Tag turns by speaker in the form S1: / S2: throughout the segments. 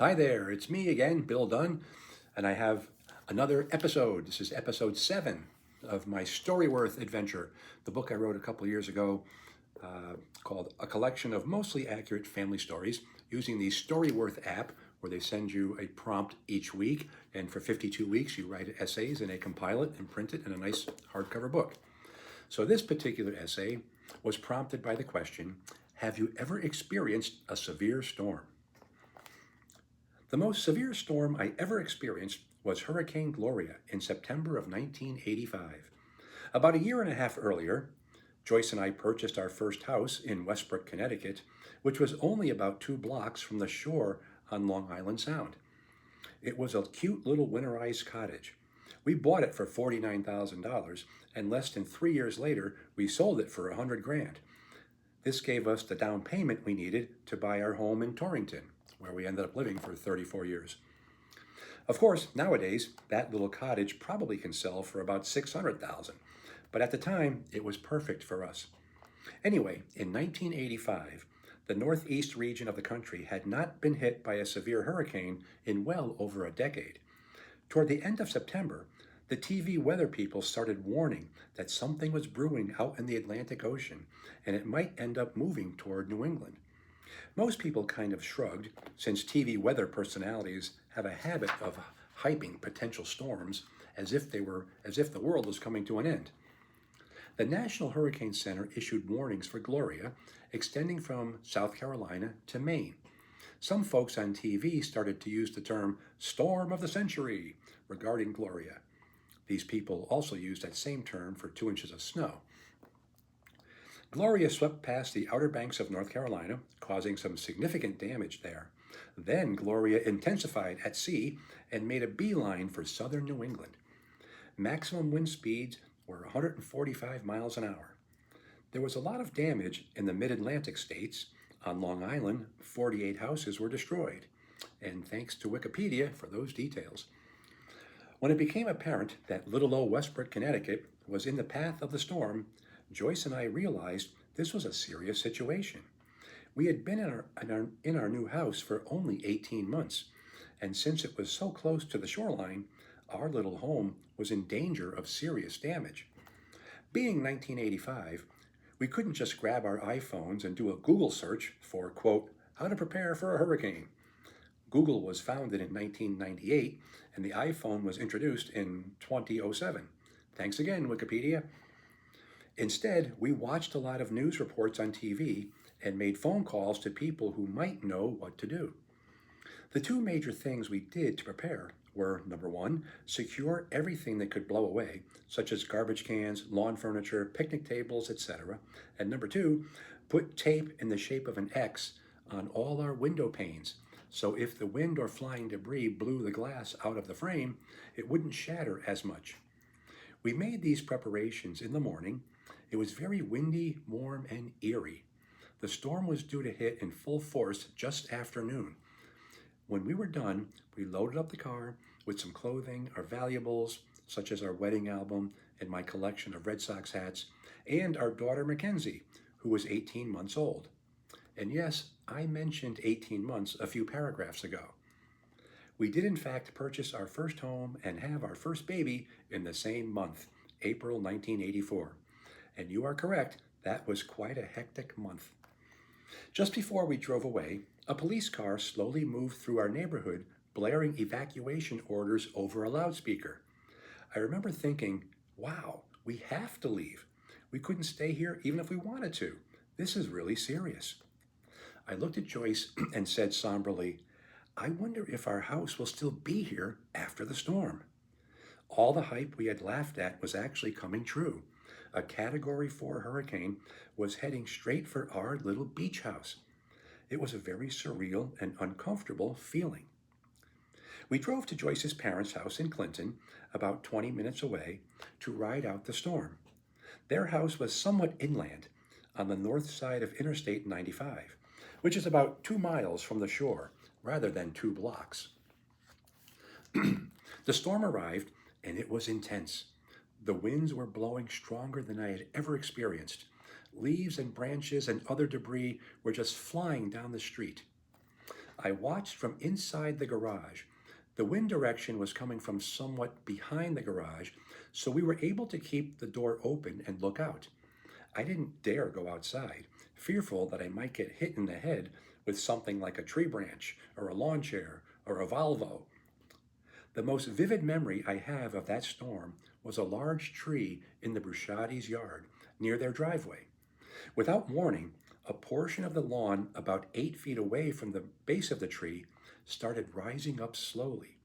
S1: Hi there, it's me again, Bill Dunn, and I have another episode. This is episode 7 of my Storyworth adventure, the book I wrote a couple years ago called A Collection of Mostly Accurate Family Stories using the Storyworth app where they send you a prompt each week, and for 52 weeks you write essays and they compile it and print it in a nice hardcover book. So this particular essay was prompted by the question, have you ever experienced a severe storm? The most severe storm I ever experienced was Hurricane Gloria in September of 1985. About a year and a half earlier, Joyce and I purchased our first house in Westbrook, Connecticut, which was only about 2 blocks from the shore on Long Island Sound. It was a cute little winterized cottage. We bought it for $49,000, and less than 3 years later, we sold it for $100,000. This gave us the down payment we needed to buy our home in Torrington, where we ended up living for 34 years. Of course, nowadays, that little cottage probably can sell for about $600,000, but at the time, it was perfect for us. Anyway, in 1985, the northeast region of the country had not been hit by a severe hurricane in well over a decade. Toward the end of September, the TV weather people started warning that something was brewing out in the Atlantic Ocean, and it might end up moving toward New England. Most people kind of shrugged, since TV weather personalities have a habit of hyping potential storms as if the world was coming to an end. The National Hurricane Center issued warnings for Gloria, extending from South Carolina to Maine. Some folks on TV started to use the term storm of the century regarding Gloria. These people also used that same term for 2 inches of snow. Gloria swept past the Outer Banks of North Carolina, causing some significant damage there. Then Gloria intensified at sea and made a beeline for southern New England. Maximum wind speeds were 145 miles an hour. There was a lot of damage in the mid-Atlantic states. On Long Island, 48 houses were destroyed. And thanks to Wikipedia for those details. When it became apparent that little old Westbrook, Connecticut was in the path of the storm, Joyce and I realized this was a serious situation. We had been in our new house for only 18 months, and since it was so close to the shoreline, our little home was in danger of serious damage. Being 1985, we couldn't just grab our iPhones and do a Google search for, quote, how to prepare for a hurricane. Google was founded in 1998, and the iPhone was introduced in 2007. Thanks again, Wikipedia. Instead, we watched a lot of news reports on TV and made phone calls to people who might know what to do. The 2 major things we did to prepare were, number 1, secure everything that could blow away, such as garbage cans, lawn furniture, picnic tables, etc. And number 2, put tape in the shape of an X on all our window panes, so if the wind or flying debris blew the glass out of the frame, it wouldn't shatter as much. We made these preparations in the morning. It was very windy, warm, and eerie. The storm was due to hit in full force just after noon. When we were done, we loaded up the car with some clothing, our valuables, such as our wedding album and my collection of Red Sox hats, and our daughter Mackenzie, who was 18 months old. And yes, I mentioned 18 months a few paragraphs ago. We did in fact purchase our first home and have our first baby in the same month, April 1984. And you are correct, that was quite a hectic month. Just before we drove away, a police car slowly moved through our neighborhood, blaring evacuation orders over a loudspeaker. I remember thinking, wow, we have to leave. We couldn't stay here even if we wanted to. This is really serious. I looked at Joyce and said somberly, I wonder if our house will still be here after the storm. All the hype we had laughed at was actually coming true. A Category 4 hurricane was heading straight for our little beach house. It was a very surreal and uncomfortable feeling. We drove to Joyce's parents' house in Clinton, about 20 minutes away, to ride out the storm. Their house was somewhat inland, on the north side of Interstate 95, which is about 2 miles from the shore, rather than 2 blocks. The storm arrived, and it was intense. The winds were blowing stronger than I had ever experienced. Leaves and branches and other debris were just flying down the street. I watched from inside the garage. The wind direction was coming from somewhat behind the garage, so we were able to keep the door open and look out. I didn't dare go outside, fearful that I might get hit in the head with something like a tree branch, or a lawn chair, or a Volvo. The most vivid memory I have of that storm was a large tree in the Bruchotti's yard near their driveway. Without warning, a portion of the lawn about 8 feet away from the base of the tree started rising up slowly.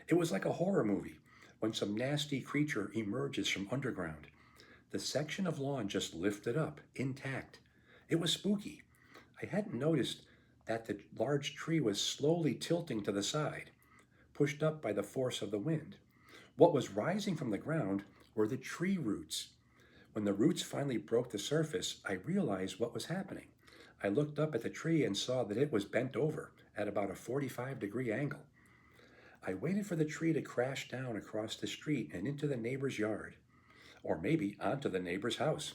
S1: It was like a horror movie when some nasty creature emerges from underground. The section of lawn just lifted up, intact. It was spooky. I hadn't noticed that the large tree was slowly tilting to the side, pushed up by the force of the wind. What was rising from the ground were the tree roots. When the roots finally broke the surface, I realized what was happening. I looked up at the tree and saw that it was bent over at about a 45-degree angle. I waited for the tree to crash down across the street and into the neighbor's yard, or maybe onto the neighbor's house.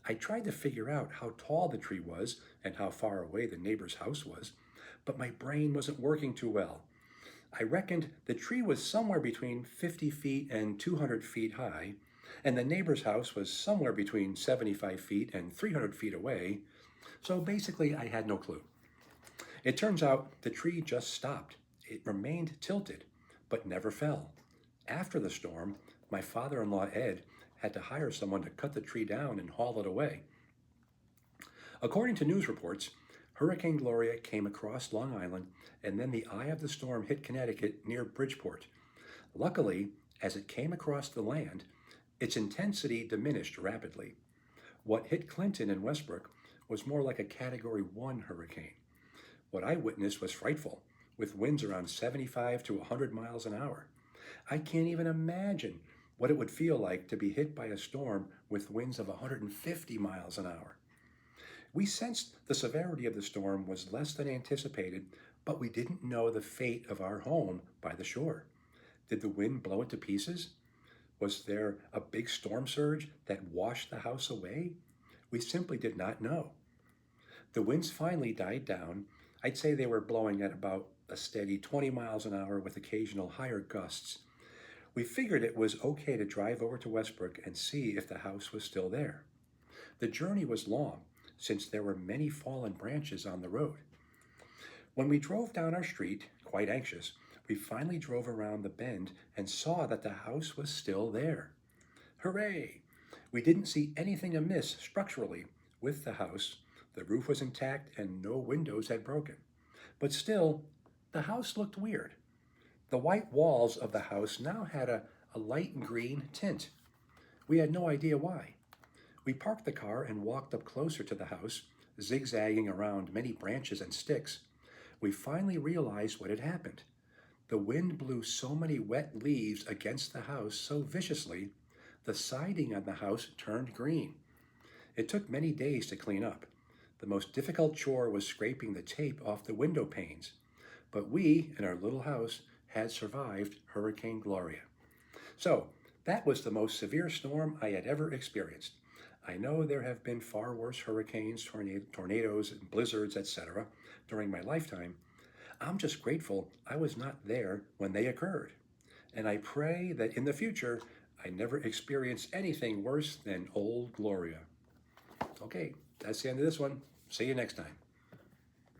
S1: I tried to figure out how tall the tree was and how far away the neighbor's house was, but my brain wasn't working too well. I reckoned the tree was somewhere between 50 feet and 200 feet high, and the neighbor's house was somewhere between 75 feet and 300 feet away, so basically I had no clue. It turns out the tree just stopped. It remained tilted, but never fell. After the storm, my father-in-law Ed had to hire someone to cut the tree down and haul it away. According to news reports, Hurricane Gloria came across Long Island, and then the eye of the storm hit Connecticut near Bridgeport. Luckily, as it came across the land, its intensity diminished rapidly. What hit Clinton and Westbrook was more like a Category 1 hurricane. What I witnessed was frightful, with winds around 75 to 100 miles an hour. I can't even imagine what it would feel like to be hit by a storm with winds of 150 miles an hour. We sensed the severity of the storm was less than anticipated, but we didn't know the fate of our home by the shore. Did the wind blow it to pieces? Was there a big storm surge that washed the house away? We simply did not know. The winds finally died down. I'd say they were blowing at about a steady 20 miles an hour with occasional higher gusts. We figured it was okay to drive over to Westbrook and see if the house was still there. The journey was long, since there were many fallen branches on the road. When we drove down our street, quite anxious, we finally drove around the bend and saw that the house was still there. Hooray! We didn't see anything amiss structurally with the house. The roof was intact and no windows had broken. But still, the house looked weird. The white walls of the house now had a light green tint. We had no idea why. We parked the car and walked up closer to the house, zigzagging around many branches and sticks. We finally realized what had happened. The wind blew so many wet leaves against the house so viciously, the siding on the house turned green. It took many days to clean up. The most difficult chore was scraping the tape off the window panes. But we, in our little house, had survived Hurricane Gloria. So, that was the most severe storm I had ever experienced. I know there have been far worse hurricanes, tornadoes, and blizzards, etc. during my lifetime. I'm just grateful I was not there when they occurred. And I pray that in the future, I never experience anything worse than old Gloria. Okay, that's the end of this one. See you next time.